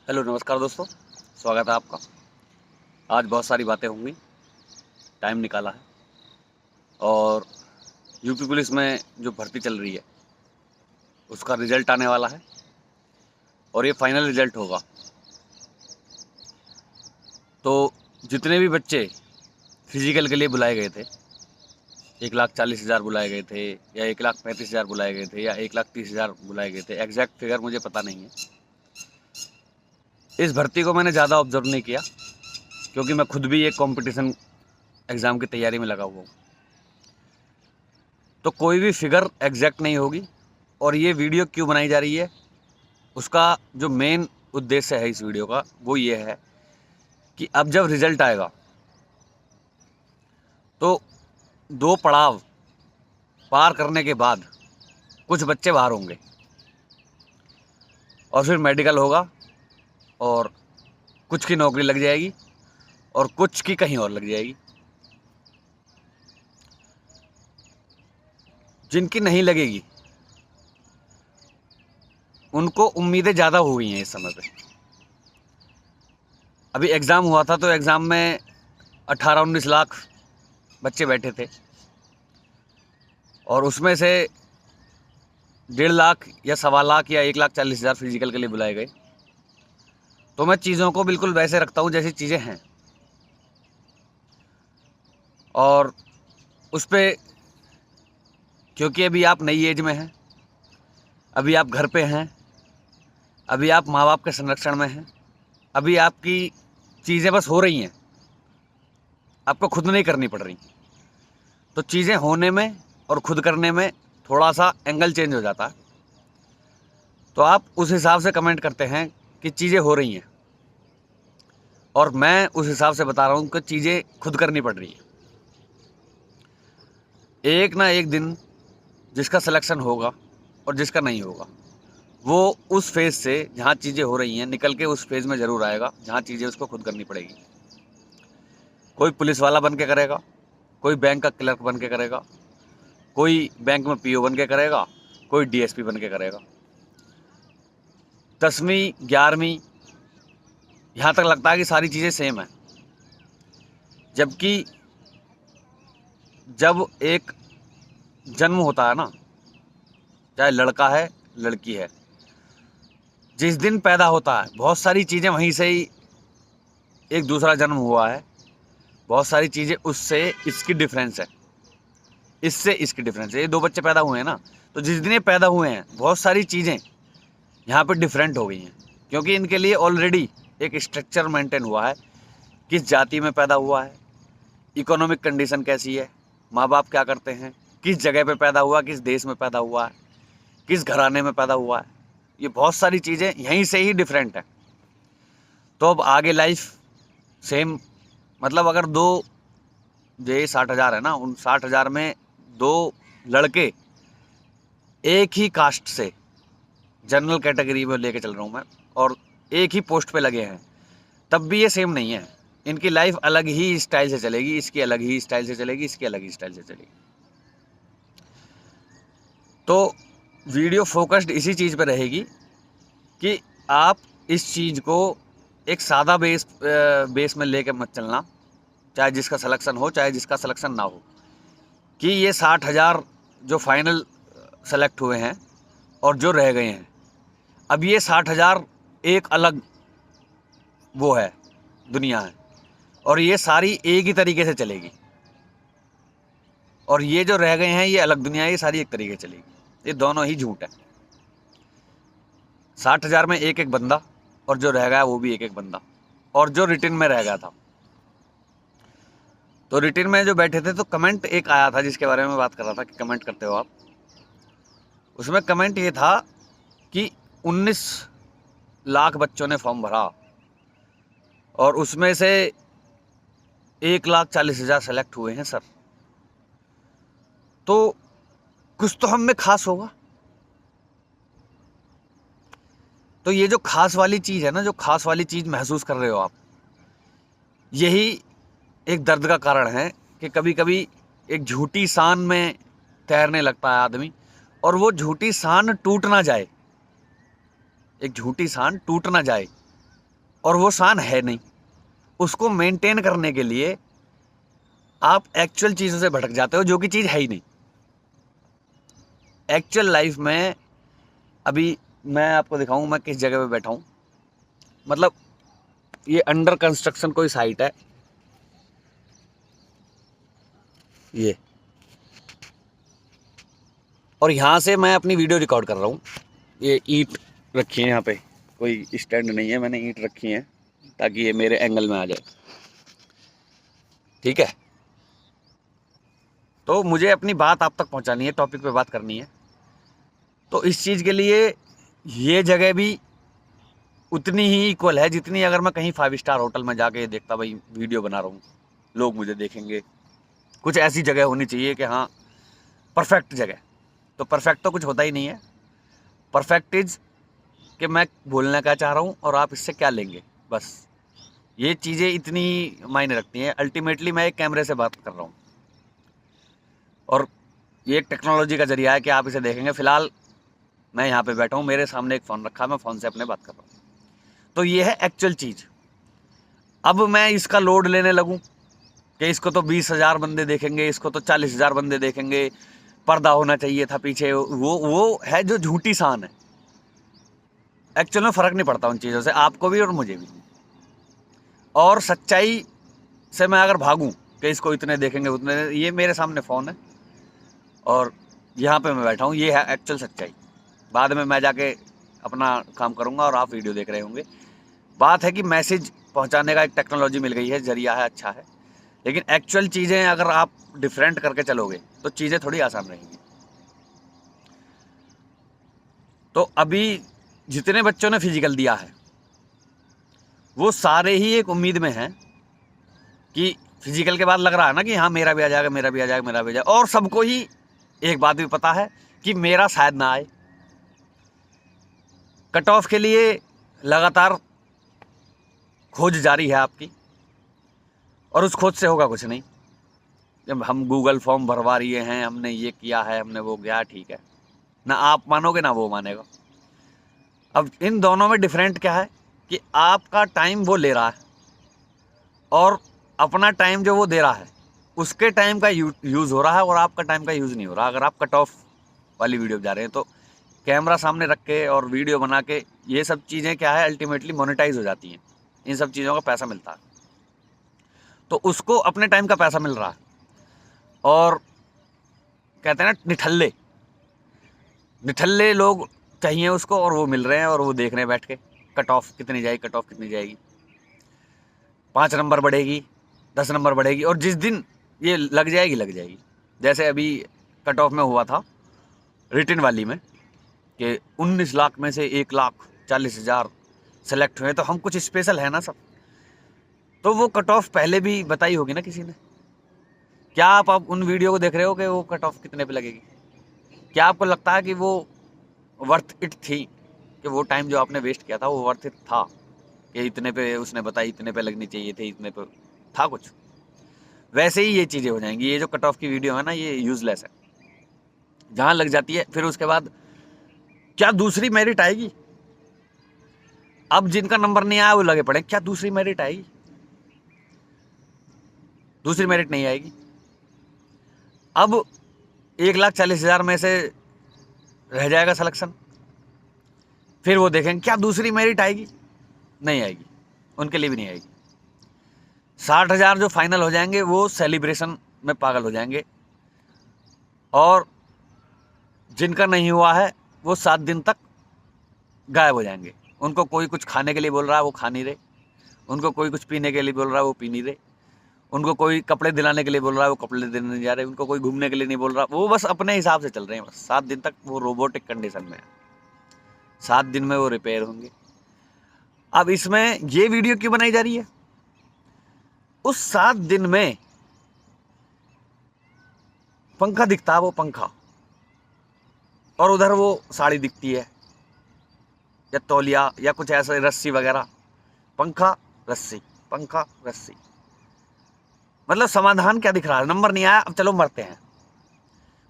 Hello नमस्कार दोस्तों, स्वागत है आपका। आज बहुत सारी बातें होंगी, टाइम निकाला है। और यूपी पुलिस में जो भर्ती चल रही है उसका रिजल्ट आने वाला है और ये फाइनल रिजल्ट होगा। तो जितने भी बच्चे फिजिकल के लिए बुलाए गए थे, 1,40,000 बुलाए गए थे या 1,35,000 बुलाए गए थे या 1,30,000 बुलाए गए थे, एग्जैक्ट फिगर मुझे पता नहीं है। इस भर्ती को मैंने ज़्यादा ऑब्जर्व नहीं किया क्योंकि मैं खुद भी एक कंपटीशन एग्ज़ाम की तैयारी में लगा हुआ हूँ। तो कोई भी फिगर एग्जैक्ट नहीं होगी। और ये वीडियो क्यों बनाई जा रही है, उसका जो मेन उद्देश्य है इस वीडियो का वो ये है कि अब जब रिजल्ट आएगा तो 2 पड़ाव पार करने के बाद कुछ बच्चे बाहर होंगे और फिर मेडिकल होगा और कुछ की नौकरी लग जाएगी और कुछ की कहीं और लग जाएगी। जिनकी नहीं लगेगी उनको उम्मीदें ज़्यादा हो गई हैं इस समय पे। अभी एग्ज़ाम हुआ था तो एग्ज़ाम में 18-19 लाख बच्चे बैठे थे और उसमें से 1.5 लाख या 1.25 लाख या 1,40,000 फिजिकल के लिए बुलाए गए। तो मैं चीज़ों को बिल्कुल वैसे रखता हूँ जैसी चीज़ें हैं। और उस पर क्योंकि अभी आप नई एज में हैं, अभी आप घर पे हैं, अभी आप माँ बाप के संरक्षण में हैं, अभी आपकी चीज़ें बस हो रही हैं, आपको खुद नहीं करनी पड़ रही। तो चीज़ें होने में और खुद करने में थोड़ा सा एंगल चेंज हो जाता है। तो आप उस हिसाब से कमेंट करते हैं कि चीज़ें हो रही हैं और मैं उस हिसाब से बता रहा हूँ कि चीज़ें खुद करनी पड़ रही हैं। एक ना एक दिन जिसका सिलेक्शन होगा और जिसका नहीं होगा वो उस फेज़ से जहाँ चीज़ें हो रही हैं निकल के उस फेज़ में ज़रूर आएगा जहाँ चीज़ें उसको खुद करनी पड़ेगी। कोई पुलिस वाला बन के करेगा, कोई बैंक का क्लर्क बन के करेगा, कोई बैंक में पीओ बन के करेगा, कोई डीएसपी बन के करेगा। 10वीं 11वीं यहाँ तक लगता है कि सारी चीज़ें सेम हैं, जबकि जब एक जन्म होता है ना, चाहे लड़का है लड़की है, जिस दिन पैदा होता है बहुत सारी चीज़ें वहीं से ही एक दूसरा जन्म हुआ है, बहुत सारी चीज़ें उससे इसकी डिफरेंस है, इससे इसकी डिफरेंस है। ये 2 बच्चे पैदा हुए हैं ना, तो जिस दिन ये पैदा हुए हैं बहुत सारी चीज़ें यहाँ पे डिफरेंट हो गई हैं क्योंकि इनके लिए ऑलरेडी एक स्ट्रक्चर मेंटेन हुआ है। किस जाति में पैदा हुआ है, इकोनॉमिक कंडीशन कैसी है, माँ बाप क्या करते हैं, किस जगह पे पैदा हुआ, किस देश में पैदा हुआ है, किस घराने में पैदा हुआ है, ये बहुत सारी चीज़ें यहीं से ही डिफरेंट है। तो अब आगे लाइफ सेम, मतलब अगर 2 जो 60,000 है ना, उन 60,000 में 2 लड़के एक ही कास्ट से, जनरल कैटेगरी में लेके चल रहा हूँ मैं, और एक ही पोस्ट पे लगे हैं, तब भी ये सेम नहीं है। इनकी लाइफ अलग ही स्टाइल से चलेगी, इसकी अलग ही स्टाइल से चलेगी, इसकी अलग ही स्टाइल से चलेगी। तो वीडियो फोकस्ड इसी चीज़ पे रहेगी कि आप इस चीज़ को एक सादा बेस में लेके मत चलना, चाहे जिसका सिलेक्शन हो चाहे जिसका सिलेक्शन ना हो, कि ये 60,000 जो फाइनल सेलेक्ट हुए हैं और जो रह गए हैं, अब ये 60,000 एक अलग वो है, दुनिया है, और ये सारी एक ही तरीके से चलेगी। और ये जो रह गए हैं ये अलग दुनिया है, ये सारी एक तरीके से चलेगी। ये दोनों ही झूठ है। 60,000 में एक एक बंदा और जो रह गया वो भी एक एक बंदा, और जो रिटर्न में रह गया था। तो रिटर्न में जो बैठे थे तो कमेंट एक आया था जिसके बारे में बात कर रहा था कि कमेंट करते हो आप। उसमें कमेंट ये था कि 19 लाख बच्चों ने फॉर्म भरा और उसमें से 1,40,000 सेलेक्ट हुए हैं सर, तो कुछ तो हम में खास होगा। तो ये जो खास वाली चीज़ है ना, जो खास वाली चीज़ महसूस कर रहे हो आप, यही एक दर्द का कारण है कि कभी कभी एक झूठी शान में तैरने लगता है आदमी और वो झूठी शान टूट ना जाए, एक झूठी शान टूट ना जाए, और वो शान है नहीं। उसको मेंटेन करने के लिए आप एक्चुअल चीज़ों से भटक जाते हो, जो कि चीज़ है ही नहीं। एक्चुअल लाइफ में अभी मैं आपको दिखाऊं मैं किस जगह पे बैठा हूं। मतलब ये अंडर कंस्ट्रक्शन कोई साइट है, ये, और यहाँ से मैं अपनी वीडियो रिकॉर्ड कर रहा हूँ। ये ईंट रखी है यहाँ पे, कोई स्टैंड नहीं है, मैंने ईंट रखी है ताकि ये मेरे एंगल में आ जाए, ठीक है। तो मुझे अपनी बात आप तक पहुँचानी है, टॉपिक पे बात करनी है। तो इस चीज़ के लिए ये जगह भी उतनी ही इक्वल है जितनी अगर मैं कहीं 5 स्टार होटल में जाके देखता भाई वीडियो बना रहा हूँ, लोग मुझे देखेंगे। कुछ ऐसी जगह होनी चाहिए कि हाँ परफेक्ट जगह। तो परफेक्ट तो कुछ होता ही नहीं है। परफेक्ट इज कि मैं बोलना क्या चाह रहा हूँ और आप इससे क्या लेंगे, बस ये चीज़ें इतनी मायने रखती हैं। अल्टीमेटली मैं एक कैमरे से बात कर रहा हूँ और ये एक टेक्नोलॉजी का जरिया है कि आप इसे देखेंगे। फ़िलहाल मैं यहाँ पे बैठा हूँ, मेरे सामने एक फ़ोन रखा है, मैं फ़ोन से अपने बात कर रहा हूँ। तो ये है एक्चुअल चीज़। अब मैं इसका लोड लेने लगूँ कि इसको तो 20,000 बंदे देखेंगे, इसको तो 40,000 बंदे देखेंगे, पर्दा होना चाहिए था पीछे, वो है जो झूठी शान है। एक्चुअल में फ़र्क नहीं पड़ता उन चीज़ों से, आपको भी और मुझे भी। और सच्चाई से मैं अगर भागूं कि इसको इतने देखेंगे उतने, ये मेरे सामने फ़ोन है और यहाँ पे मैं बैठा हूँ, ये है एक्चुअल सच्चाई। बाद में मैं जाके अपना काम करूँगा और आप वीडियो देख रहे होंगे। बात है कि मैसेज पहुँचाने का एक टेक्नोलॉजी मिल गई है, जरिया है, अच्छा है। लेकिन एक्चुअल चीज़ें अगर आप डिफरेंट करके चलोगे तो चीज़ें थोड़ी आसान रहेंगी। तो अभी जितने बच्चों ने फिजिकल दिया है वो सारे ही एक उम्मीद में हैं कि फिजिकल के बाद लग रहा है ना कि हाँ मेरा भी आ जाएगा, मेरा भी आ जाएगा, मेरा भी आ जाएगा। और सबको ही एक बात भी पता है कि मेरा शायद ना आए। कट ऑफ के लिए लगातार खोज जारी है आपकी, और उस खोज से होगा कुछ नहीं। जब हम गूगल फॉर्म भरवा रही हैं, हमने ये किया है, हमने वो किया, ठीक है, ना आप मानोगे ना वो मानेगा। अब इन दोनों में डिफरेंट क्या है कि आपका टाइम वो ले रहा है और अपना टाइम जो वो दे रहा है उसके टाइम का यूज़ हो रहा है और आपका टाइम का यूज़ नहीं हो रहा। अगर आप कट ऑफ वाली वीडियो जा रहे हैं तो कैमरा सामने रख के और वीडियो बना के, ये सब चीज़ें क्या है अल्टीमेटली मोनेटाइज हो जाती हैं, इन सब चीज़ों का पैसा मिलता है। तो उसको अपने टाइम का पैसा मिल रहा है और कहते हैं ना निठल्ले निठल्ले लोग चाहिए उसको, और वो मिल रहे हैं और वो देख रहे हैं बैठ के कट ऑफ कितनी जाएगी, कट ऑफ कितनी जाएगी, 5 नंबर बढ़ेगी, 10 नंबर बढ़ेगी, और जिस दिन ये लग जाएगी लग जाएगी। जैसे अभी कट ऑफ में हुआ था रिटन वाली में कि 19 लाख में से 1,40,000 सेलेक्ट हुए, तो हम कुछ स्पेशल है ना सब। तो वो कट ऑफ पहले भी बताई होगी ना किसी ने। क्या आप अब उन वीडियो को देख रहे हो कि वो कट ऑफ कितने पे लगेगी? क्या आपको लगता है कि वो वर्थ इट थी, कि वो टाइम जो आपने वेस्ट किया था वो वर्थ इट था कि इतने पे उसने बताई, इतने पे लगनी चाहिए थे, इतने पे था कुछ? वैसे ही ये चीज़ें हो जाएंगी। ये जो कट ऑफ की वीडियो है ना, ये यूजलेस है। जहाँ लग जाती है फिर उसके बाद क्या दूसरी मेरिट आएगी? अब जिनका नंबर नहीं आया वो लगे पड़े, क्या दूसरी मेरिट आएगी? दूसरी मेरिट नहीं आएगी। अब 1,40,000 में से रह जाएगा सिलेक्शन, फिर वो देखेंगे क्या दूसरी मेरिट आएगी? नहीं आएगी, उनके लिए भी नहीं आएगी। 60,000 जो फाइनल हो जाएंगे वो सेलिब्रेशन में पागल हो जाएंगे, और जिनका नहीं हुआ है वो 7 दिन तक गायब हो जाएंगे। उनको कोई कुछ खाने के लिए बोल रहा है वो खा नहीं रहे, उनको कोई कुछ पीने के लिए बोल रहा है वो पी नहीं रहे, उनको कोई कपड़े दिलाने के लिए बोल रहा है वो कपड़े देने नहीं जा रहे, उनको कोई घूमने के लिए नहीं बोल रहा, वो बस अपने हिसाब से चल रहे हैं। बस 7 दिन तक वो रोबोटिक कंडीशन में है, 7 दिन में वो रिपेयर होंगे। अब इसमें ये वीडियो क्यों बनाई जा रही है? उस 7 दिन में पंखा दिखता है, वो पंखा, और उधर वो साड़ी दिखती है या तौलिया या कुछ ऐसे रस्सी वगैरह, पंखा रस्सी, पंखा रस्सी। मतलब समाधान क्या दिख रहा है? नंबर नहीं आया, अब चलो मरते हैं।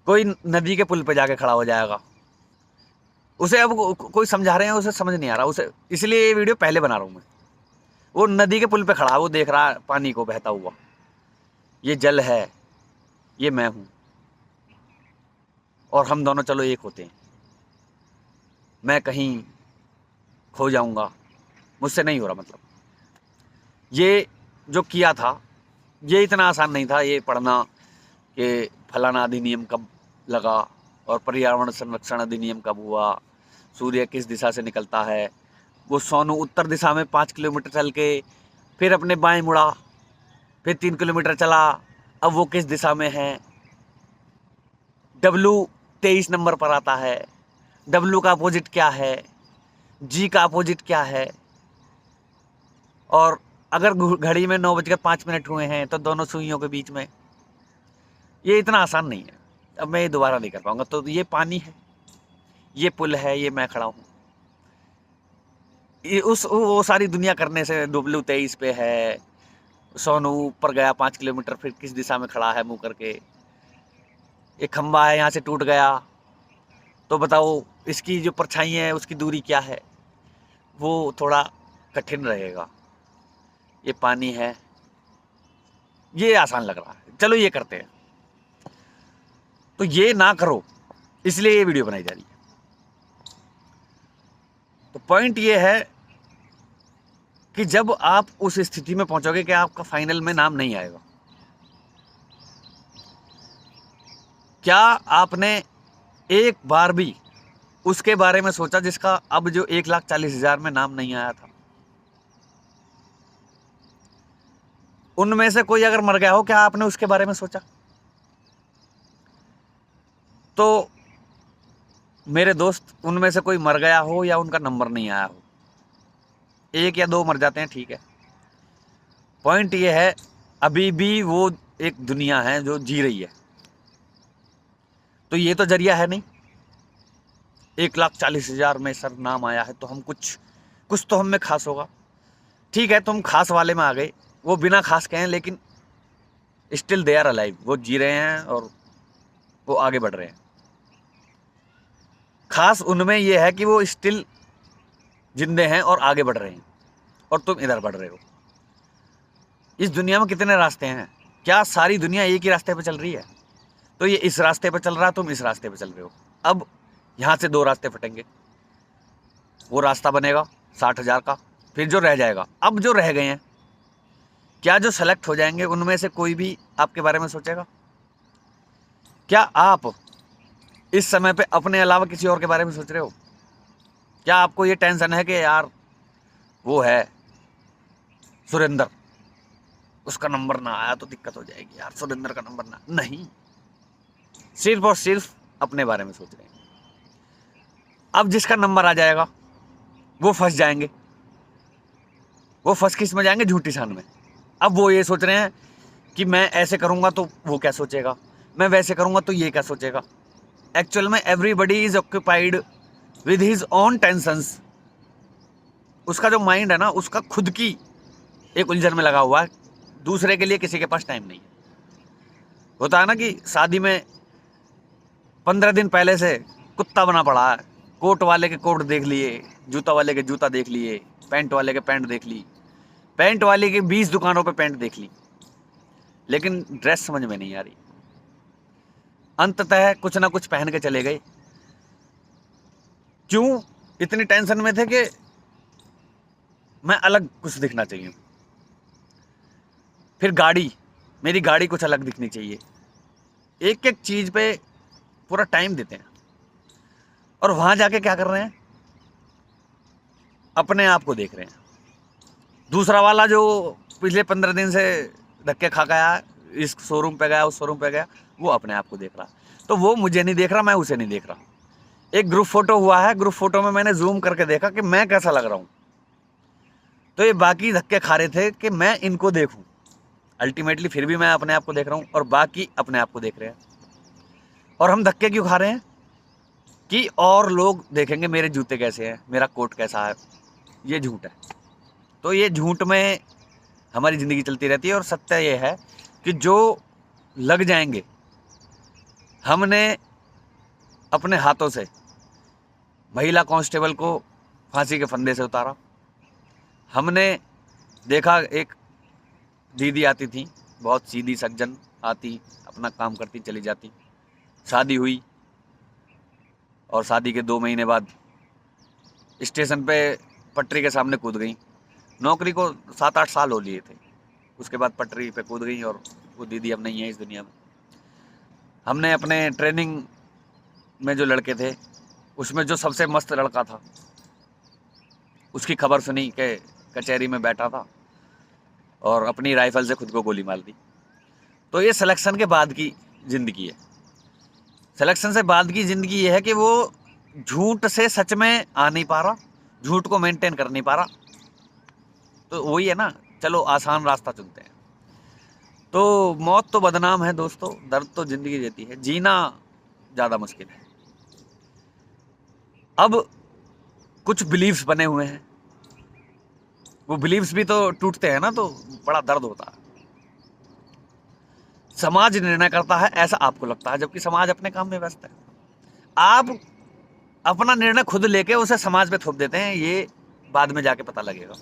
कोई नदी के पुल पे जाके खड़ा हो जाएगा, उसे अब कोई समझा रहे हैं, उसे समझ नहीं आ रहा उसे, इसलिए ये वीडियो पहले बना रहा हूँ मैं। वो नदी के पुल पे खड़ा है, वो देख रहा है पानी को बहता हुआ। ये जल है, ये मैं हूं, और हम दोनों चलो एक होते हैं। मैं कहीं खो जाऊंगा, मुझसे नहीं हो रहा। मतलब ये जो किया था, ये इतना आसान नहीं था ये पढ़ना कि फलाना अधिनियम कब लगा और पर्यावरण संरक्षण अधिनियम कब हुआ, सूर्य किस दिशा से निकलता है। वो सोनू उत्तर दिशा में 5 किलोमीटर चल के फिर अपने बाएं मुड़ा, फिर 3 किलोमीटर चला, अब वो किस दिशा में है। डब्लू 23 नंबर पर आता है। डब्लू का अपोजिट क्या है, जी का अपोजिट क्या है। और अगर घड़ी में 9:05 हुए हैं तो दोनों सुइयों के बीच में। ये इतना आसान नहीं है, अब मैं ये दोबारा नहीं कर पाऊंगा। तो ये पानी है, ये पुल है, ये मैं खड़ा हूँ। ये वो सारी दुनिया करने से डब्लू 23 पे है, सोनू ऊपर गया 5 किलोमीटर, फिर किस दिशा में खड़ा है मुंह करके। एक खंबा है, यहाँ से टूट गया तो बताओ इसकी जो परछाई है उसकी दूरी क्या है। वो थोड़ा कठिन रहेगा। ये पानी है, ये आसान लग रहा है, चलो ये करते हैं। तो ये ना करो, इसलिए ये वीडियो बनाई जा रही है। तो पॉइंट ये है कि जब आप उस स्थिति में पहुंचोगे कि आपका फाइनल में नाम नहीं आएगा, क्या आपने एक बार भी उसके बारे में सोचा जिसका अब जो 1,40,000 में नाम नहीं आया था? उनमें से कोई अगर मर गया हो, क्या आपने उसके बारे में सोचा? तो मेरे दोस्त, उनमें से कोई मर गया हो या उनका नंबर नहीं आया हो, 1 या 2 मर जाते हैं, ठीक है। पॉइंट ये है, अभी भी वो एक दुनिया है जो जी रही है। तो ये तो जरिया है नहीं। 1,40,000 में सर नाम आया है तो हम कुछ तो हम में खास होगा। ठीक है, तुम खास वाले में आ गए, वो बिना खास के हैं लेकिन स्टिल दे आर अलाइव, वो जी रहे हैं और वो आगे बढ़ रहे हैं। खास उनमें ये है कि वो स्टिल जिंदे हैं और आगे बढ़ रहे हैं, और तुम इधर बढ़ रहे हो। इस दुनिया में कितने रास्ते हैं? क्या सारी दुनिया एक ही रास्ते पे चल रही है? तो ये इस रास्ते पे चल रहा है, तुम इस रास्ते पे चल रहे हो। अब यहाँ से 2 रास्ते फटेंगे, वो रास्ता बनेगा 60,000 का, फिर जो रह जाएगा। अब जो रह गए हैं, क्या जो सेलेक्ट हो जाएंगे उनमें से कोई भी आपके बारे में सोचेगा? क्या आप इस समय पे अपने अलावा किसी और के बारे में सोच रहे हो? क्या आपको ये टेंशन है कि यार वो है सुरेंद्र, उसका नंबर ना आया तो दिक्कत हो जाएगी, यार सुरेंद्र का नंबर ना? नहीं, सिर्फ और सिर्फ अपने बारे में सोच रहे हैं। अब जिसका नंबर आ जाएगा वो फंस जाएंगे। वो फंस किस में जाएंगे? झूठी शान में। अब वो ये सोच रहे हैं कि मैं ऐसे करूंगा तो वो क्या सोचेगा, मैं वैसे करूंगा तो ये क्या सोचेगा। एक्चुअल में everybody is occupied with his own tensions. उसका जो माइंड है ना, उसका खुद की एक उलझन में लगा हुआ है, दूसरे के लिए किसी के पास टाइम नहीं है। होता है ना कि शादी में 15 दिन पहले से कुत्ता बना पड़ा है, कोट वाले के कोट देख लिए, जूता वाले के जूता देख लिए, पैंट वाले के पैंट देख ली, पैंट वाले की 20 दुकानों पे पैंट देख ली, लेकिन ड्रेस समझ में नहीं आ रही। अंततः कुछ ना कुछ पहन के चले गए। क्यों? इतनी टेंशन में थे कि मैं अलग कुछ दिखना चाहिए। फिर गाड़ी, मेरी गाड़ी कुछ अलग दिखनी चाहिए। एक एक चीज पे पूरा टाइम देते हैं, और वहां जाके क्या कर रहे हैं? अपने आप को देख रहे हैं। दूसरा वाला जो पिछले 15 दिन से धक्के खा गया, इस शोरूम पे गया, उस शोरूम पे गया, वो अपने आप को देख रहा। तो वो मुझे नहीं देख रहा, मैं उसे नहीं देख रहा। एक ग्रुप फोटो हुआ है, ग्रुप फोटो में मैंने जूम करके देखा कि मैं कैसा लग रहा हूं। तो ये बाकी धक्के खा रहे थे कि मैं इनको देखूं। अल्टीमेटली फिर भी मैं अपने आप को देख रहा हूं और बाकी अपने आप को देख रहे हैं। और हम धक्के क्यों खा रहे हैं? कि और लोग देखेंगे मेरे जूते कैसे हैं, मेरा कोट कैसा है। ये झूठ है। तो ये झूठ में हमारी ज़िंदगी चलती रहती है। और सत्य ये है कि जो लग जाएंगे, हमने अपने हाथों से महिला कांस्टेबल को फांसी के फंदे से उतारा, हमने देखा एक दीदी आती थी, बहुत सीधी सज्जन, आती अपना काम करती चली जाती। शादी हुई और शादी के 2 महीने बाद स्टेशन पे पटरी के सामने कूद गई। नौकरी को 7-8 साल हो लिए थे, उसके बाद पटरी पे कूद गई और वो दीदी अब नहीं है इस दुनिया में। हमने अपने ट्रेनिंग में जो लड़के थे उसमें जो सबसे मस्त लड़का था, उसकी खबर सुनी कि कचहरी में बैठा था और अपनी राइफल से खुद को गोली मार दी। तो ये सिलेक्शन के बाद की ज़िंदगी है। सिलेक्शन से बाद की ज़िंदगी ये है कि वो झूठ से सच में आ नहीं पा रहा, झूठ को मेंटेन कर नहीं पा रहा। तो वही है ना, चलो आसान रास्ता चुनते हैं। तो मौत तो बदनाम है दोस्तों, दर्द तो ज़िंदगी देती है, जीना ज़्यादा मुश्किल है। अब कुछ बिलीव्स बने हुए हैं, वो बिलीव्स भी तो टूटते हैं ना, तो बड़ा दर्द होता है। समाज निर्णय करता है ऐसा आपको लगता है, जबकि समाज अपने काम में व्यस्त है। आप अपना निर्णय खुद लेके उसे समाज पे थोप देते हैं, ये बाद में जाके पता लगेगा।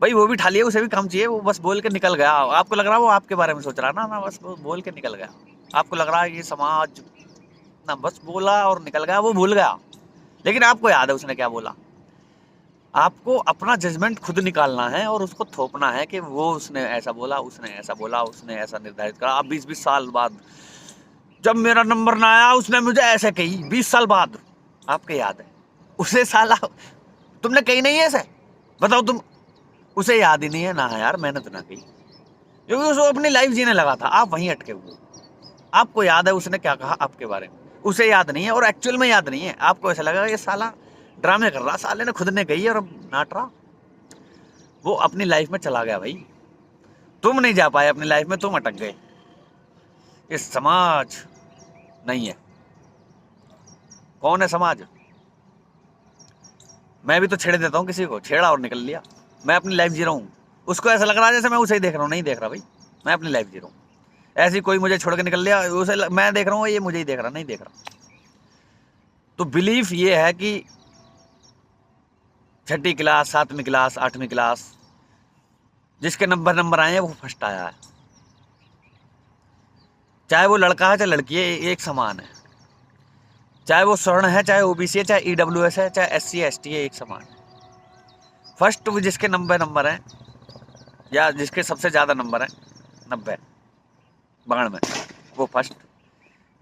भाई वो भी ठालिए, उसे भी काम चाहिए, वो बस बोल के निकल गया। आपको लग रहा है वो आपके बारे में सोच रहा ना, बस वो बोल के निकल गया। आपको लग रहा है ये समाज ना, बस बोला और निकल गया, वो भूल गया। लेकिन आपको याद है उसने क्या बोला। आपको अपना जजमेंट खुद निकालना है और उसको थोपना है कि वो उसने ऐसा बोला, उसने ऐसा बोला, उसने ऐसा निर्धारित करा। अब 20-20 साल बाद जब मेरा नंबर ना आया उसने मुझे ऐसे कही, 20 साल बाद आपके याद है उसे। साला तुमने कही नहीं है ऐसे, बताओ तुम। उसे याद ही नहीं है ना यार, मेहनत ना की, क्योंकि उसको अपनी लाइफ जीने लगा था। आप वहीं अटके हुए। आपको याद है उसने क्या कहा आपके बारे में, उसे याद नहीं है और एक्चुअल में याद नहीं है। आपको ऐसा लगा ये साला ड्रामे कर रहा, साले ने खुद ने कही और अब नाट रहा। वो अपनी लाइफ में चला गया भाई, तुम नहीं जा पाए अपनी लाइफ में, तुम अटक गए। ये समाज नहीं है। कौन है समाज? मैं भी तो छेड़ देता हूँ किसी को, छेड़ा और निकल लिया। मैं अपनी लाइफ जी रहा हूँ, उसको ऐसा लग रहा है जैसे मैं उसे ही देख रहा हूँ। नहीं देख रहा भाई, मैं अपनी लाइफ जी रहा हूँ। ऐसी कोई मुझे छोड़ के निकल लिया, उसे मैं देख रहा हूँ, ये मुझे ही देख रहा, नहीं देख रहा। तो बिलीफ ये है कि 6ठी क्लास, 7वीं क्लास, 8वीं क्लास जिसके नंबर आए हैं वो फर्स्ट आया है। चाहे वो लड़का है चाहे लड़की है, एक समान है। चाहे वो स्वर्ण है, चाहे ओबीसी है, चाहे ईडब्ल्यूएस है, चाहे एससी एसटी है, एक समान है। फर्स्ट जिसके नंबर हैं या जिसके सबसे ज़्यादा नंबर हैं 90 92, वो फर्स्ट।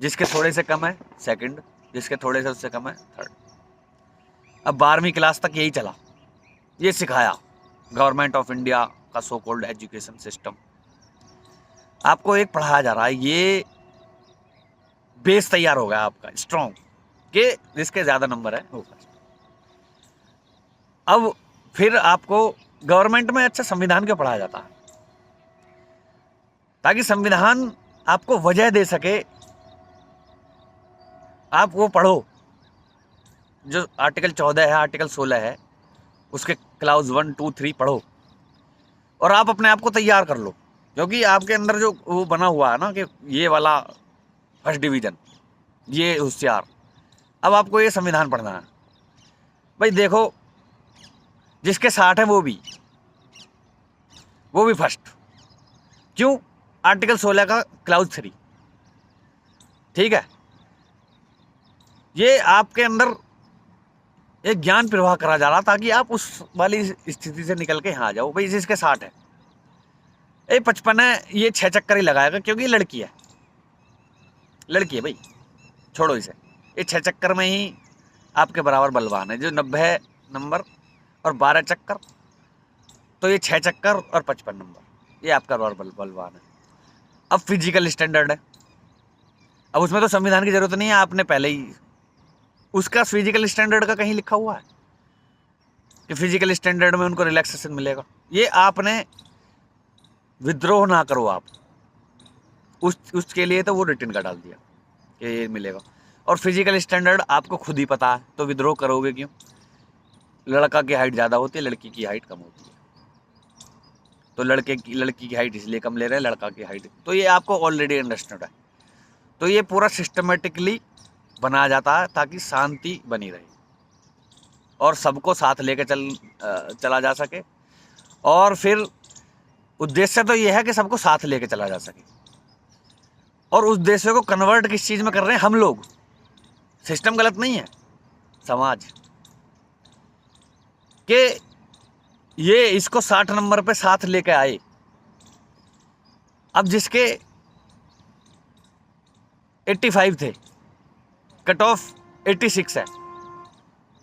जिसके थोड़े से कम है सेकंड, जिसके थोड़े से उससे कम है थर्ड। अब 12वीं क्लास तक यही चला, ये सिखाया गवर्नमेंट ऑफ इंडिया का सो कॉल्ड एजुकेशन सिस्टम। आपको एक पढ़ाया जा रहा है, ये बेस तैयार हो गया आपका स्ट्रॉन्ग, कि जिसके ज़्यादा नंबर है वो फर्स्ट। अब फिर आपको गवर्नमेंट में अच्छा संविधान क्यों पढ़ाया जाता है? ताकि संविधान आपको वजह दे सके। आप वो पढ़ो जो आर्टिकल 14 है, आर्टिकल 16 है, उसके क्लाउज 1, 2, 3 पढ़ो और आप अपने आप को तैयार कर लो। क्योंकि आपके अंदर जो वो बना हुआ है ना कि ये वाला फर्स्ट डिवीजन, ये होशियार, अब आपको ये संविधान पढ़ना है। भाई देखो, जिसके 60 है वो भी फर्स्ट। क्यों? आर्टिकल 16 का क्लाउज 3, ठीक है। ये आपके अंदर एक ज्ञान प्रवाह करा जा रहा ताकि आप उस वाली स्थिति से निकल के यहाँ आ जाओ। भाई जिसके 60 है, 55 है, ये 6 चक्कर ही लगाएगा क्योंकि लड़की है, लड़की है भाई, छोड़ो इसे। ये 6 चक्कर में ही आपके बराबर बलवान है। जो 90 नंबर और 12 चक्कर, तो ये 6 चक्कर और 55 नंबर, ये आपका बराबर बलवान है। अब फिजिकल स्टैंडर्ड है, अब उसमें तो संविधान की जरूरत नहीं है, आपने पहले ही उसका फिजिकल स्टैंडर्ड का कहीं लिखा हुआ है कि फिजिकल स्टैंडर्ड में उनको रिलैक्सेशन मिलेगा। ये आपने विद्रोह ना करो आप, उसके लिए तो वो रिटर्न का डाल दिया कि ये मिलेगा। और फिजिकल स्टैंडर्ड आपको खुद ही पता है, तो विद्रोह करोगे क्यों? लड़का की हाइट ज़्यादा होती है, लड़की की हाइट कम होती है, तो लड़की की हाइट इसलिए कम ले रहे हैं, लड़का की हाइट, तो ये आपको ऑलरेडी अंडरस्टैंड है। तो ये पूरा सिस्टमेटिकली बनाया जाता है ताकि शांति बनी रहे और सबको साथ लेके चला जा सके। और फिर उद्देश्य तो ये है कि सबको साथ लेके चला जा सके, और उस उद्देश्य को कन्वर्ट किस चीज़ में कर रहे हैं हम लोग। सिस्टम गलत नहीं है, समाज के ये इसको 60 नंबर पे साथ लेके आए। अब जिसके 85 थे, कट ऑफ 86 है,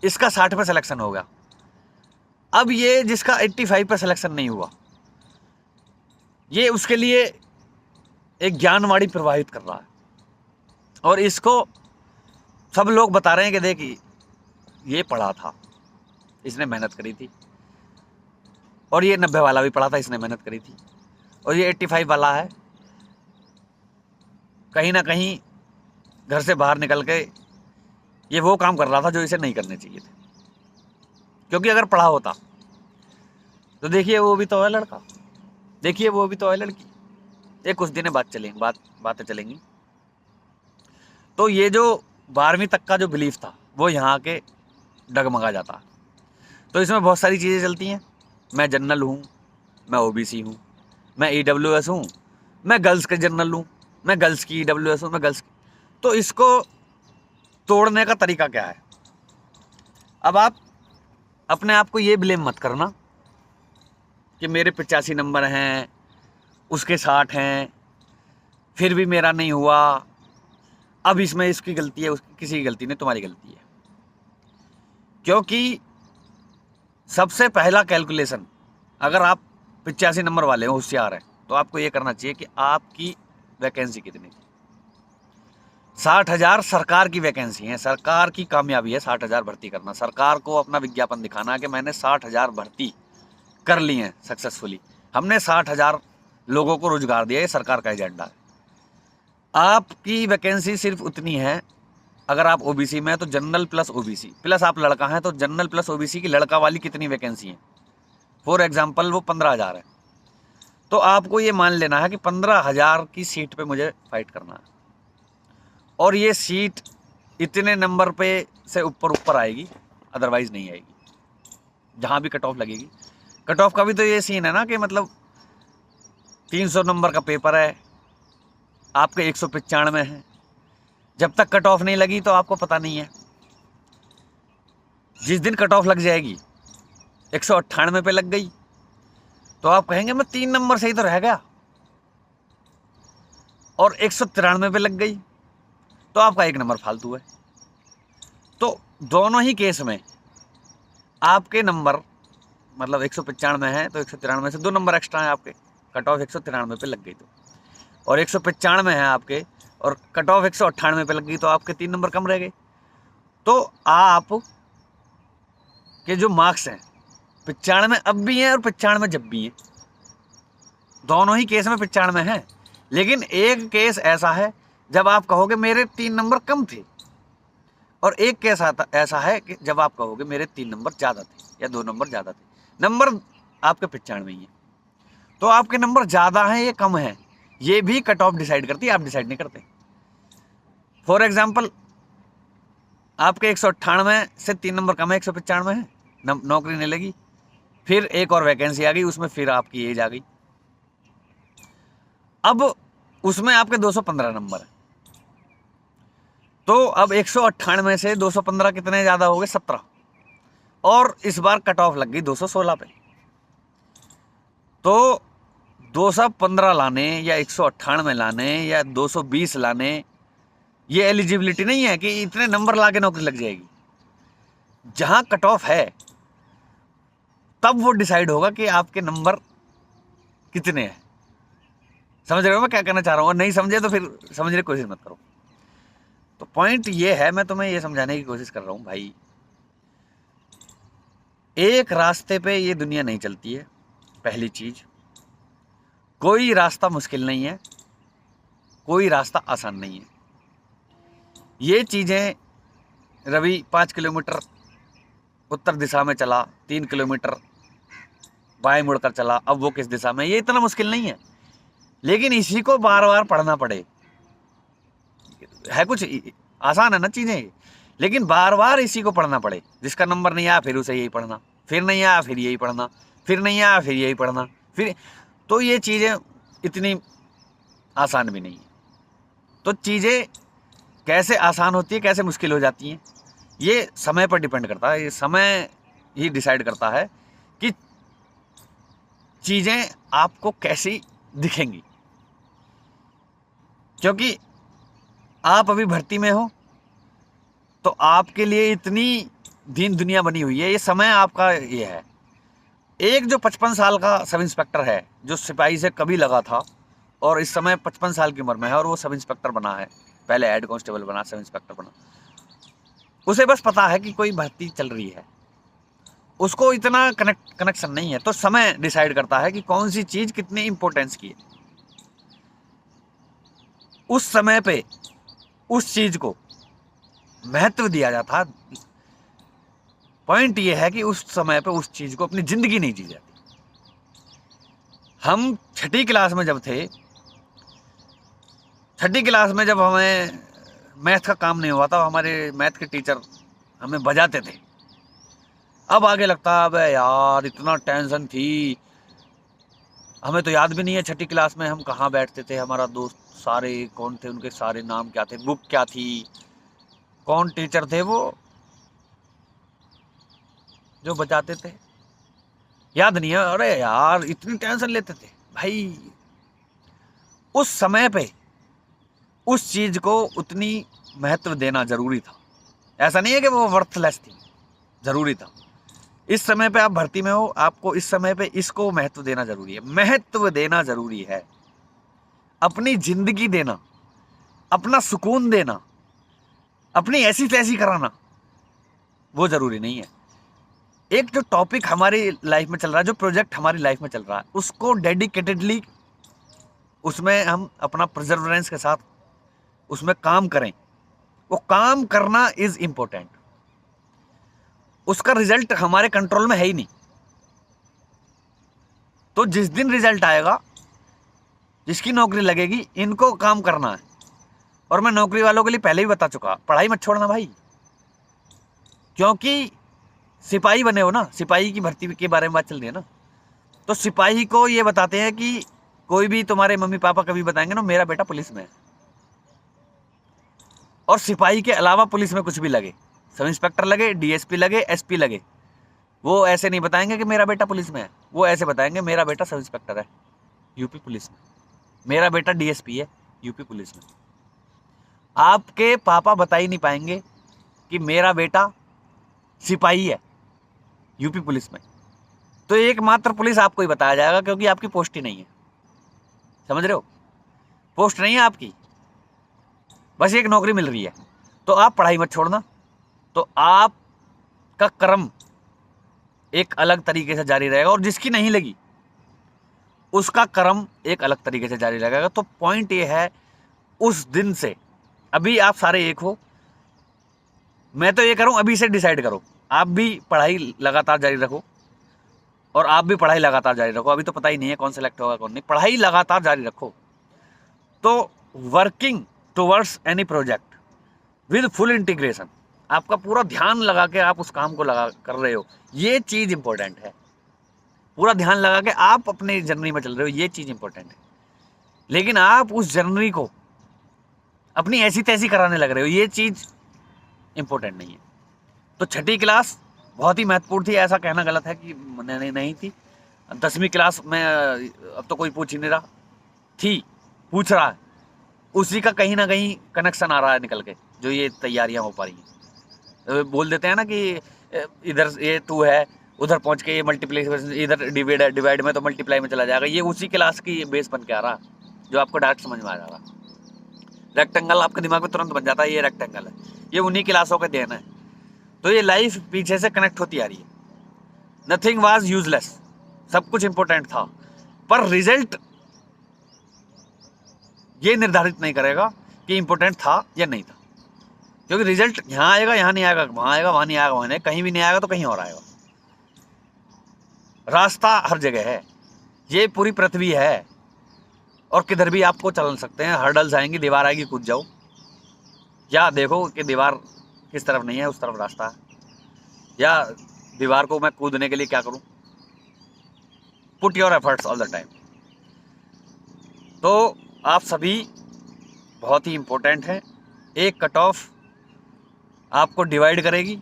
इसका 60 पे सिलेक्शन हो गया। अब ये जिसका 85 पे सिलेक्शन नहीं हुआ, ये उसके लिए एक ज्ञानवाणी प्रवाहित कर रहा है, और इसको सब लोग बता रहे हैं कि देख ये पढ़ा था, इसने मेहनत करी थी, और ये 90 वाला भी पढ़ा था, इसने मेहनत करी थी, और ये 85 वाला है, कहीं ना कहीं घर से बाहर निकल के ये वो काम कर रहा था जो इसे नहीं करने चाहिए थे। क्योंकि अगर पढ़ा होता तो देखिए वो भी तो है लड़का, देखिए वो भी तो है लड़की, ये कुछ दिन बातें चलेंगी। तो ये जो 12वीं तक का जो बिलीफ था वो यहाँ के डगमगा जाता। तो इसमें बहुत सारी चीज़ें चलती हैं। मैं जनरल हूँ, मैं ओबीसी हूँ, मैं ईडब्ल्यूएस हूँ, मैं गर्ल्स के जनरल हूँ, मैं गर्ल्स की ईडब्ल्यूएस हूँ, मैं गर्ल्स की। तो इसको तोड़ने का तरीका क्या है? अब आप अपने आप को ये ब्लेम मत करना कि मेरे 85 नंबर हैं, उसके 60 हैं, फिर भी मेरा नहीं हुआ, अब इसमें इसकी गलती है, उसकी किसी की गलती नहीं, तुम्हारी गलती है। क्योंकि सबसे पहला कैलकुलेशन, अगर आप 85 नंबर वाले हो, होशियार हैं, तो आपको ये करना चाहिए कि आपकी वैकेंसी कितनी थी। 60,000 सरकार की वैकेंसी है, सरकार की कामयाबी है 60,000 भर्ती करना। सरकार को अपना विज्ञापन दिखाना कि मैंने 60,000 भर्ती कर ली है सक्सेसफुली, हमने 60,000 लोगों को रोजगार दिया, ये सरकार का एजेंडा है। आपकी वैकेंसी सिर्फ उतनी है। अगर आप ओबीसी में हैं तो जनरल प्लस ओबीसी प्लस आप लड़का हैं तो जनरल प्लस ओबीसी की लड़का वाली कितनी वैकेंसी है, फॉर एग्जाम्पल वो 15,000 है, तो आपको ये मान लेना है कि 15,000 की सीट पे मुझे फाइट करना है, और ये सीट इतने नंबर पे से ऊपर आएगी, अदरवाइज नहीं आएगी। जहाँ भी कट ऑफ लगेगी, कट ऑफ का भी तो ये सीन है ना कि मतलब 300 नंबर का पेपर है, आपके 195 है, जब तक कट ऑफ नहीं लगी तो आपको पता नहीं है। जिस दिन कट ऑफ लग जाएगी, 198 पे लग गई, तो आप कहेंगे मैं 3 नंबर से ही तो रह गया, और 193 पे लग गई तो आपका 1 नंबर फालतू है। तो दोनों ही केस में आपके नंबर मतलब 195 है तो 193 से 2 नंबर एक्स्ट्रा है आपके, कट ऑफ 193 पे लग गई तो, और 195 है आपके और कट ऑफ 198 पे लग गई तो आपके 3 नंबर कम रह गए। तो आप के जो मार्क्स हैं 95 अब भी हैं और 95 जब भी हैं, दोनों ही केस में 95 हैं। लेकिन एक केस ऐसा है जब आप कहोगे मेरे 3 नंबर कम थे, और एक केस ऐसा है कि जब आप कहोगे मेरे 3 नंबर ज़्यादा थे या 2 नंबर ज़्यादा थे। नंबर आपके 95 ही है, तो आपके नंबर ज़्यादा हैं या कम हैं ये भी कट ऑफ डिसाइड करती है, आप डिसाइड नहीं करते। फॉर एग्जाम्पल आपके 198 से 3 नंबर कम है, 195 है, नौकरी नहीं लगी, फिर एक और वैकेंसी आ गई, उसमें फिर आपकी एज आ गई, अब उसमें आपके 215 नंबर है, तो अब 198 से 215 कितने ज़्यादा हो गए? 17, और इस बार कट ऑफ लग गई 216 पे। तो 215 लाने या 198 लाने या 220 लाने, ये एलिजिबिलिटी नहीं है कि इतने नंबर ला के नौकरी लग जाएगी। जहां कट ऑफ है तब वो डिसाइड होगा कि आपके नंबर कितने हैं। समझ रहे हो मैं क्या कहना चाह रहा हूँ? और नहीं समझे तो फिर समझने की कोशिश मत करो। तो पॉइंट ये है, मैं तुम्हें ये समझाने की कोशिश कर रहा हूँ भाई, एक रास्ते पे ये दुनिया नहीं चलती है। पहली चीज, कोई रास्ता मुश्किल नहीं है, कोई रास्ता आसान नहीं है। ये चीजें, रवि 5 किलोमीटर उत्तर दिशा में चला, 3 किलोमीटर बाएं मुड़कर चला, अब वो किस दिशा में, ये इतना मुश्किल नहीं है। लेकिन इसी को बार बार पढ़ना पड़े, है कुछ आसान है ना चीजें, लेकिन बार बार इसी को पढ़ना पड़े, जिसका नंबर नहीं आया फिर उसे यही पढ़ना, फिर नहीं आया फिर यही पढ़ना, फिर नहीं आया फिर यही पढ़ना, फिर, तो ये चीज़ें इतनी आसान भी नहीं है। तो चीज़ें कैसे आसान होती है, कैसे मुश्किल हो जाती हैं, ये समय पर डिपेंड करता है। ये समय ही डिसाइड करता है कि चीज़ें आपको कैसी दिखेंगी। क्योंकि आप अभी भर्ती में हो तो आपके लिए इतनी दीन दुनिया बनी हुई है, ये समय आपका ये है। एक जो 55 साल का सब इंस्पेक्टर है, जो सिपाही से कभी लगा था और इस समय 55 साल की उम्र में है और वो सब इंस्पेक्टर बना है, पहले हेड कांस्टेबल बना, सब इंस्पेक्टर बना, उसे बस पता है कि कोई भर्ती चल रही है, उसको इतना कनेक्शन नहीं है। तो समय डिसाइड करता है कि कौन सी चीज़ कितनी इंपॉर्टेंस की है। उस समय पे उस चीज़ को महत्व दिया जाता। पॉइंट ये है कि उस समय पे उस चीज़ को अपनी ज़िंदगी नहीं जी जाती। हम छठी क्लास में जब थे, छठी क्लास में जब हमें मैथ का काम नहीं हुआ था, हमारे मैथ के टीचर हमें बजाते थे। अब आगे लगता है अबे यार इतना टेंशन थी, हमें तो याद भी नहीं है छठी क्लास में हम कहाँ बैठते थे, हमारा दोस्त सारे कौन थे, उनके सारे नाम क्या थे, बुक क्या थी, कौन टीचर थे वो जो बचाते थे, याद नहीं है। अरे यार इतनी टेंशन लेते थे भाई। उस समय पे उस चीज को उतनी महत्व देना जरूरी था। ऐसा नहीं है कि वो वर्थलेस थी, जरूरी था। इस समय पे आप भर्ती में हो, आपको इस समय पे इसको महत्व देना जरूरी है, महत्व देना जरूरी है। अपनी जिंदगी देना, अपना सुकून देना, अपनी ऐसी तैसी कराना वो जरूरी नहीं है। एक जो टॉपिक हमारी लाइफ में चल रहा है, जो प्रोजेक्ट हमारी लाइफ में चल रहा है, उसको डेडिकेटेडली उसमें हम अपना परसेवरेंस के साथ उसमें काम करें। वो काम करना इज इंपॉर्टेंट। उसका रिजल्ट हमारे कंट्रोल में है ही नहीं। तो जिस दिन रिजल्ट आएगा, जिसकी नौकरी लगेगी, इनको काम करना है। और मैं नौकरी वालों के लिए पहले ही बता चुका, पढ़ाई मत छोड़ना भाई। क्योंकि सिपाही बने हो ना, सिपाही की भर्ती के बारे में बात चल रही है ना, तो सिपाही को ये बताते हैं कि कोई भी तुम्हारे मम्मी पापा कभी बताएंगे ना मेरा बेटा पुलिस में है, और सिपाही के अलावा पुलिस में कुछ भी लगे, सब इंस्पेक्टर लगे, डीएसपी लगे, एसपी लगे, वो ऐसे नहीं बताएंगे कि मेरा बेटा पुलिस में है। वो ऐसे बताएंगे मेरा बेटा सब इंस्पेक्टर है यूपी पुलिस में, मेरा बेटा डीएसपी है यूपी पुलिस में। आपके पापा बता ही नहीं पाएंगे कि मेरा बेटा सिपाही है यूपी पुलिस में। तो एकमात्र पुलिस आपको ही बताया जाएगा, क्योंकि आपकी पोस्ट ही नहीं है। समझ रहे हो? पोस्ट नहीं है आपकी, बस एक नौकरी मिल रही है। तो आप पढ़ाई मत छोड़ना। तो आपका कर्म एक अलग तरीके से जारी रहेगा, और जिसकी नहीं लगी उसका कर्म एक अलग तरीके से जारी रहेगा। तो पॉइंट ये है, उस दिन से, अभी आप सारे एक हो, मैं तो ये करूं अभी से डिसाइड करो, आप भी पढ़ाई लगातार जारी रखो, और आप भी पढ़ाई लगातार जारी रखो। अभी तो पता ही नहीं है कौन सेलेक्ट होगा कौन नहीं, पढ़ाई लगातार जारी रखो। तो working towards any project with full integration, आपका पूरा ध्यान लगा के आप उस काम को लगा कर रहे हो, ये चीज इंपॉर्टेंट है। पूरा ध्यान लगा के आप अपने जर्नी में चल रहे हो, ये चीज इंपॉर्टेंट है। लेकिन आप उस जर्नी को अपनी ऐसी तैसी कराने लग रहे हो, ये चीज इंपॉर्टेंट नहीं है। तो छठी क्लास बहुत ही महत्वपूर्ण थी, ऐसा कहना गलत है कि नहीं थी। 10वीं क्लास में अब तो कोई पूछ ही नहीं रहा, थी, पूछ रहा है, उसी का कहीं ना कहीं कनेक्शन आ रहा है निकल के, जो ये तैयारियां हो पा रही हैं। बोल देते हैं ना कि इधर ये 2 है, उधर पहुंच के ये मल्टीप्लिकेशन, इधर डिवाइड में तो मल्टीप्लाई में चला जाएगा। ये उसी क्लास की बेस बन के आ रहा, जो आपको डायरेक्ट समझ में आ जाएगा। रेक्टेंगल आपके दिमाग में तुरंत बन जाता है, ये रेक्टेंगल है, ये उन्हीं क्लासों का देन है। तो ये लाइफ पीछे से कनेक्ट होती आ रही है। नथिंग वाज यूजलेस, सब कुछ इंपॉर्टेंट था, पर रिजल्ट ये निर्धारित नहीं करेगा कि इंपॉर्टेंट था या नहीं था। क्योंकि रिजल्ट यहाँ आएगा, यहाँ नहीं आएगा, वहाँ आएगा, वहाँ नहीं आएगा, वहाँ नहीं, कहीं भी नहीं आएगा तो कहीं और आएगा। रास्ता हर जगह है, ये पूरी पृथ्वी है, और किधर भी आपको चल सकते हैं। हर्डल्स आएंगी, दीवार आएगी, कूद जाओ, या देखो कि दीवार किस तरफ नहीं है उस तरफ रास्ता है, या दीवार को मैं कूदने के लिए क्या करूं। Put your efforts all the time. तो आप सभी बहुत ही इम्पोर्टेंट हैं। एक कट ऑफ आपको डिवाइड करेगी,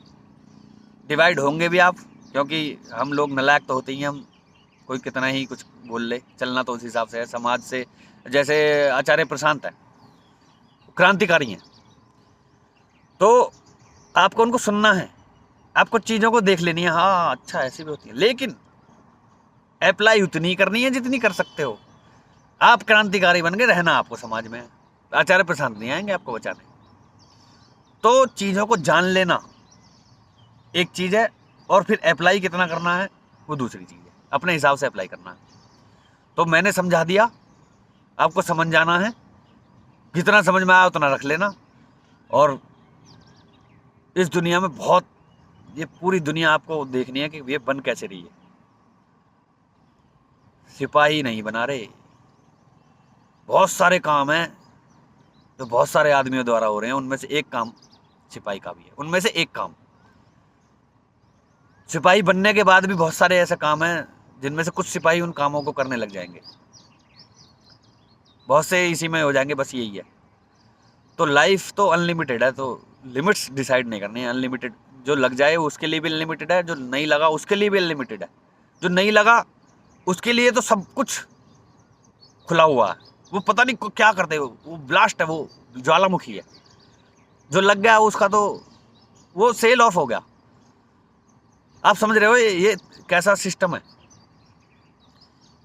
डिवाइड होंगे भी आप, क्योंकि हम लोग नालायक तो होते ही हैं। हम कोई कितना ही कुछ बोल ले, चलना तो उस हिसाब से है समाज से। जैसे आचार्य प्रशांत है, क्रांतिकारी हैं, तो आपको उनको सुनना है, आपको चीज़ों को देख लेनी है, हाँ अच्छा ऐसी भी होती है, लेकिन अप्लाई उतनी करनी है जितनी कर सकते हो। आप क्रांतिकारी बन के रहना आपको समाज में, आचार्य प्रशांत नहीं आएंगे आपको बचाने। तो चीज़ों को जान लेना एक चीज़ है, और फिर अप्लाई कितना करना है वो दूसरी चीज़ है, अपने हिसाब से अप्लाई करना है। तो मैंने समझा दिया, आपको समझ जाना है, जितना समझ में आया उतना रख लेना। और इस दुनिया में बहुत, ये पूरी दुनिया आपको देखनी है कि ये बन कैसे रही है। सिपाही नहीं बना रहे, बहुत सारे काम हैं जो बहुत सारे आदमियों द्वारा हो रहे हैं, उनमें से एक काम सिपाही का भी है। उनमें से एक काम, सिपाही बनने के बाद भी बहुत सारे ऐसे काम हैं जिनमें से कुछ सिपाही उन कामों को करने लग जाएंगे, बहुत से इसी में हो जाएंगे, बस यही है। तो लाइफ तो अनलिमिटेड है, तो लिमिट्स डिसाइड नहीं करनी है। अनलिमिटेड जो लग जाए उसके लिए भी अनलिमिटेड है, जो नहीं लगा उसके लिए भी अनलिमिटेड है। जो नहीं लगा उसके लिए तो सब कुछ खुला हुआ है, वो पता नहीं क्या करते हो, वो ब्लास्ट है, वो ज्वालामुखी है। जो लग गया उसका तो वो सेल ऑफ हो गया। आप समझ रहे हो ये कैसा सिस्टम है।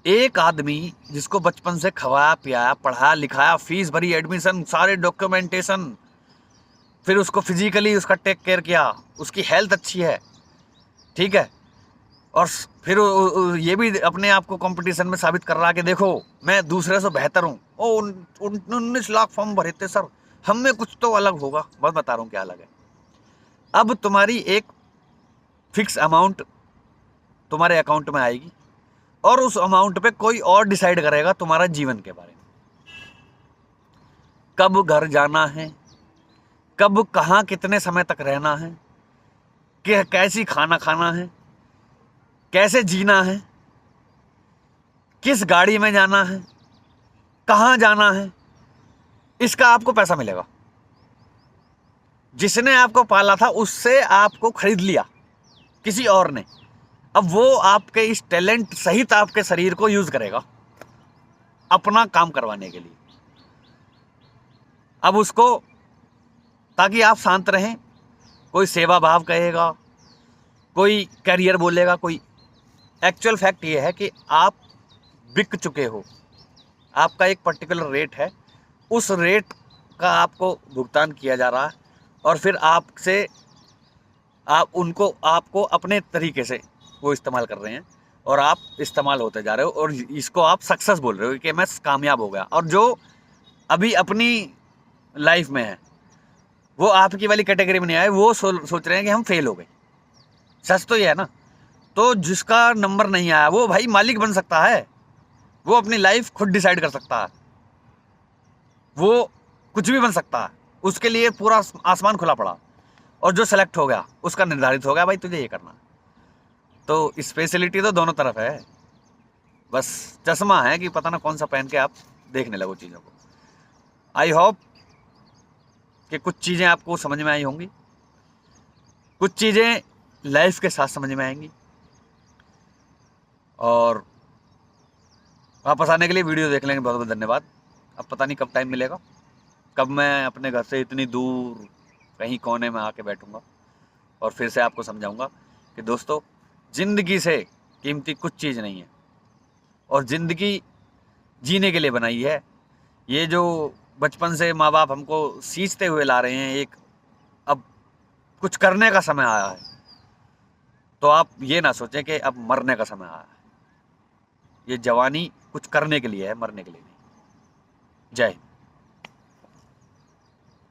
एक आदमी जिसको बचपन से खवाया पियाया, पढ़ाया लिखाया, फीस भरी, एडमिशन, सारे डॉक्यूमेंटेशन, फिर उसको फिजिकली उसका टेक केयर किया, उसकी हेल्थ अच्छी है, ठीक है, और फिर ये भी अपने आप को कंपटीशन में साबित कर रहा है कि देखो मैं दूसरे से बेहतर हूँ। ओ 19 लाख फॉर्म भरे थे सर, हम में कुछ तो अलग होगा। बस बता रहा हूँ क्या अलग है। अब तुम्हारी एक फिक्स अमाउंट तुम्हारे अकाउंट में आएगी, और उस अमाउंट पे कोई और डिसाइड करेगा तुम्हारा जीवन के बारे में। कब घर जाना है, कब कहाँ कितने समय तक रहना है, कि कैसी खाना खाना है, कैसे जीना है, किस गाड़ी में जाना है, कहाँ जाना है, इसका आपको पैसा मिलेगा। जिसने आपको पाला था उससे आपको खरीद लिया किसी और ने, अब वो आपके इस टैलेंट सहित आपके शरीर को यूज करेगा अपना काम करवाने के लिए। अब उसको, ताकि आप शांत रहें, कोई सेवा भाव कहेगा, कोई करियर बोलेगा, कोई, एक्चुअल फैक्ट ये है कि आप बिक चुके हो। आपका एक पर्टिकुलर रेट है, उस रेट का आपको भुगतान किया जा रहा है, और फिर आपसे आपको अपने तरीके से वो इस्तेमाल कर रहे हैं, और आप इस्तेमाल होते जा रहे हो, और इसको आप सक्सेस बोल रहे हो कि मैं कामयाब हो गया। और जो अभी अपनी लाइफ में है वो आपकी वाली कैटेगरी में नहीं आए, वो सोच रहे हैं कि हम फेल हो गए। सच तो ये है ना। तो जिसका नंबर नहीं आया वो भाई मालिक बन सकता है, वो अपनी लाइफ खुद डिसाइड कर सकता है, वो कुछ भी बन सकता है, उसके लिए पूरा आसमान खुला पड़ा। और जो सेलेक्ट हो गया उसका निर्धारित हो गया भाई तुझे ये करना। तो स्पेशलिटी तो दोनों तरफ है, बस चश्मा है कि पता ना कौन सा पहन के आप देखने लगो चीज़ों को। आई होप कि कुछ चीज़ें आपको समझ में आई होंगी, कुछ चीज़ें लाइफ के साथ समझ में आएंगी। और वापस आने के लिए वीडियो देख लेंगे, बहुत बहुत धन्यवाद। अब पता नहीं कब टाइम मिलेगा, कब मैं अपने घर से इतनी दूर कहीं कोने में आके बैठूंगा और फिर से आपको समझाऊंगा कि दोस्तों ज़िंदगी से कीमती कुछ चीज़ नहीं है, और ज़िंदगी जीने के लिए बनाई है। ये जो बचपन से माँ बाप हमको सींचते हुए ला रहे हैं, एक अब कुछ करने का समय आया है, तो आप ये ना सोचें कि अब मरने का समय आया है। ये जवानी कुछ करने के लिए है, मरने के लिए नहीं। जय हिंद।